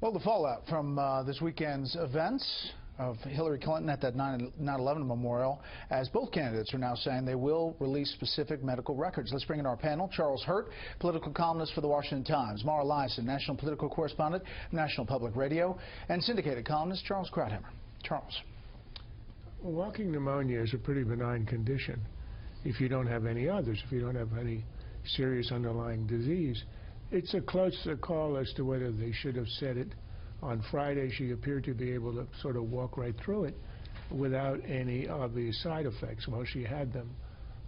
Well, the fallout from this weekend's events of Hillary Clinton at that 9/11 memorial, as both candidates are now saying they will release specific medical records. Let's bring in our panel. Charles Hurt, political columnist for The Washington Times. Mara Liasson, national political correspondent, National Public Radio, and syndicated columnist Charles Krauthammer. Charles. Well, walking pneumonia is a pretty benign condition if you don't have any others, if you don't have any serious underlying disease. It's a close call as to whether they should have said it. On Friday, she appeared to be able to sort of walk right through it without any obvious side effects. Well, she had them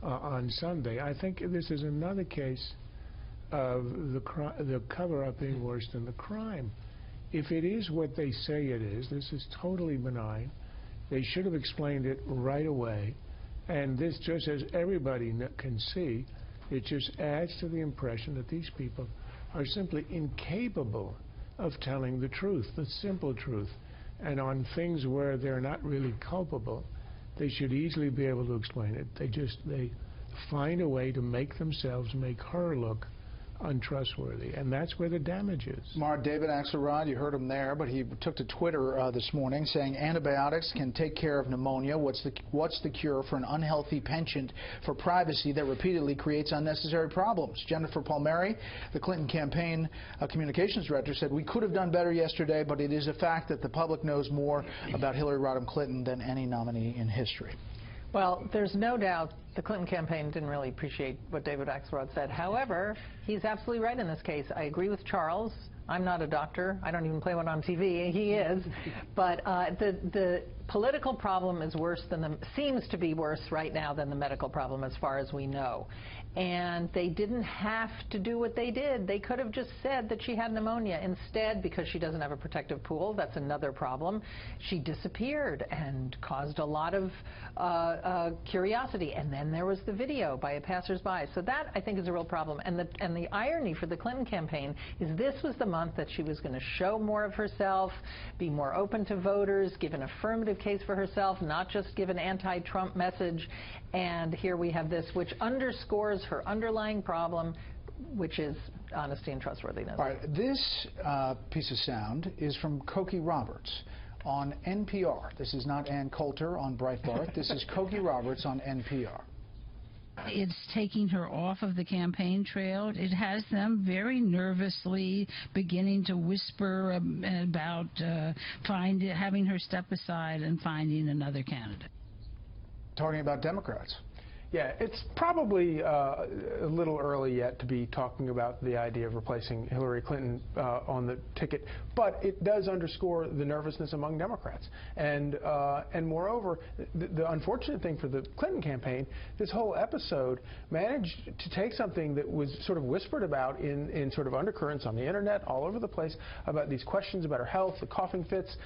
on Sunday. I think this is another case of the cover-up being worse than the crime. If it is what they say it is, this is totally benign. They should have explained it right away. And this, just as everybody can see, it just adds to the impression that these people are simply incapable of telling the truth, the simple truth. And on things where they're not really culpable, they should easily be able to explain it. They find a way to make themselves, make her look untrustworthy, and that's where the damage is. Mara, David Axelrod, you heard him there, but he took to Twitter this morning saying antibiotics can take care of pneumonia. What's the cure for an unhealthy penchant for privacy that repeatedly creates unnecessary problems? Jennifer Palmieri, the Clinton campaign communications director, said we could have done better yesterday, but it is a fact that the public knows more about Hillary Rodham Clinton than any nominee in history. Well, there's no doubt the Clinton campaign didn't really appreciate what David Axelrod said. However, he's absolutely right in this case. I agree with Charles. I'm not a doctor. I don't even play one on TV. He is. But the political problem is worse than seems to be worse right now than the medical problem as far as we know. And they didn't have to do what they did. They could have just said that she had pneumonia. Instead, because she doesn't have a protective pool, that's another problem, she disappeared and caused a lot of curiosity. And then there was the video by a passersby. So that, I think, is a real problem. And the irony for the Clinton campaign is this was the month that she was going to show more of herself, be more open to voters, give an affirmative case for herself, not just give an anti-Trump message. And here we have this, which underscores her underlying problem, which is honesty and trustworthiness. All right, this piece of sound is from Cokie Roberts on NPR. This is not Ann Coulter on Breitbart. This is Cokie Roberts on NPR. It's taking her off of the campaign trail. It has them very nervously beginning to whisper about having her step aside and finding another candidate. Talking about Democrats. Yeah, it's probably a little early yet to be talking about the idea of replacing Hillary Clinton on the ticket, but it does underscore the nervousness among Democrats. And moreover, the unfortunate thing for the Clinton campaign, this whole episode managed to take something that was sort of whispered about in sort of undercurrents on the internet all over the place about these questions about her health, the coughing fits,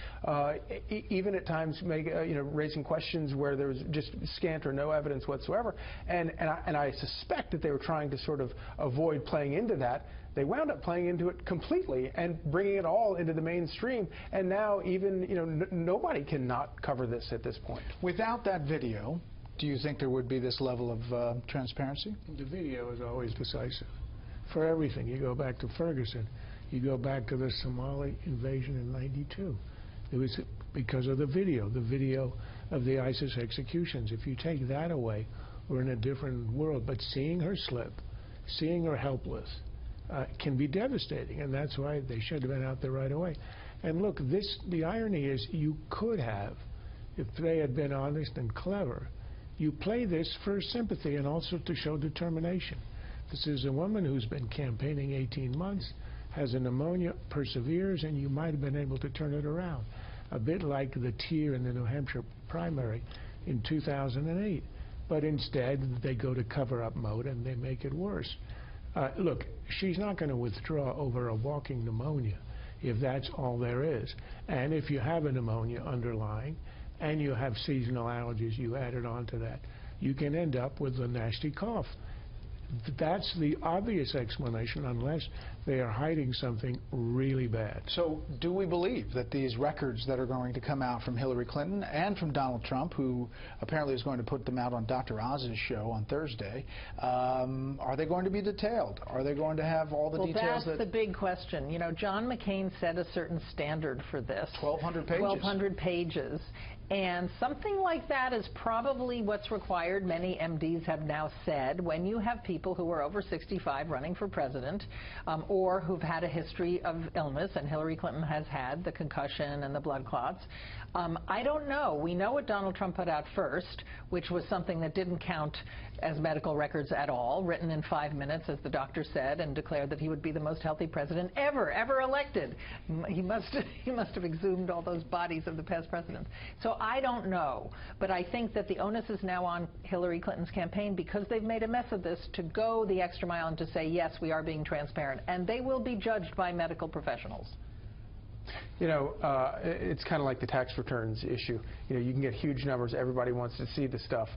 even at times raising questions where there was just scant or no evidence whatsoever. And I suspect that they were trying to sort of avoid playing into that. They wound up playing into it completely and bringing it all into the mainstream. And now even, nobody can not cover this at this point. Without that video, do you think there would be this level of transparency? The video is always decisive for everything. You go back to Ferguson. You go back to the Somali invasion in '92. It was because of the video of the ISIS executions. If you take that away, we're in a different world. But seeing her slip, seeing her helpless, can be devastating, and that's why they should have been out there right away. And look, the irony is you could have, if they had been honest and clever, you play this for sympathy and also to show determination. This is a woman who's been campaigning 18 months, has a pneumonia, perseveres, and you might have been able to turn it around. A bit like the tear in the New Hampshire primary in 2008. But instead, they go to cover-up mode and they make it worse. Look, she's not going to withdraw over a walking pneumonia if that's all there is. And if you have a pneumonia underlying and you have seasonal allergies, you add it on to that, you can end up with a nasty cough. That's the obvious explanation, unless they are hiding something really bad. So do we believe that these records that are going to come out from Hillary Clinton and from Donald Trump, who apparently is going to put them out on Dr. Oz's show on Thursday, are they going to be detailed? Are they going to have all the details? Well, that's the big question. You know, John McCain set a certain standard for this. 1,200 pages. 1,200 pages. And something like that is probably what's required. Many MDs have now said when you have people who are over 65 running for president or who've had a history of illness, and Hillary Clinton has had the concussion and the blood clots. I don't know. We know what Donald Trump put out first, which was something that didn't count as medical records at all, written in 5 minutes, as the doctor said, and declared that he would be the most healthy president ever elected. He must have exhumed all those bodies of the past presidents. So I don't know, but I think that the onus is now on Hillary Clinton's campaign, because they've made a mess of this, to go the extra mile and to say, yes, we are being transparent, and they will be judged by medical professionals. You know, it's kind of like the tax returns issue. You know, you can get huge numbers. Everybody wants to see the stuff.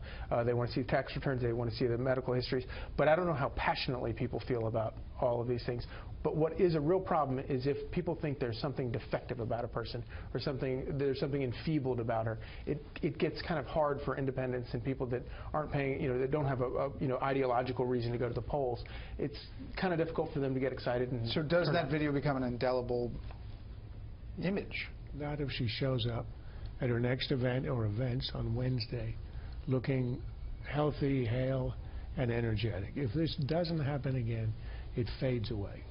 They want to see the tax returns. They want to see the medical histories. But I don't know how passionately people feel about all of these things. But what is a real problem is if people think there's something defective about a person, or there's something enfeebled about her. It gets kind of hard for independents and people that aren't paying, you know, that don't have a ideological reason to go to the polls. It's kind of difficult for them to get excited. And so does that video become an indelible image? Not if she shows up at her next event or events on Wednesday looking healthy, hale, and energetic. If this doesn't happen again, it fades away.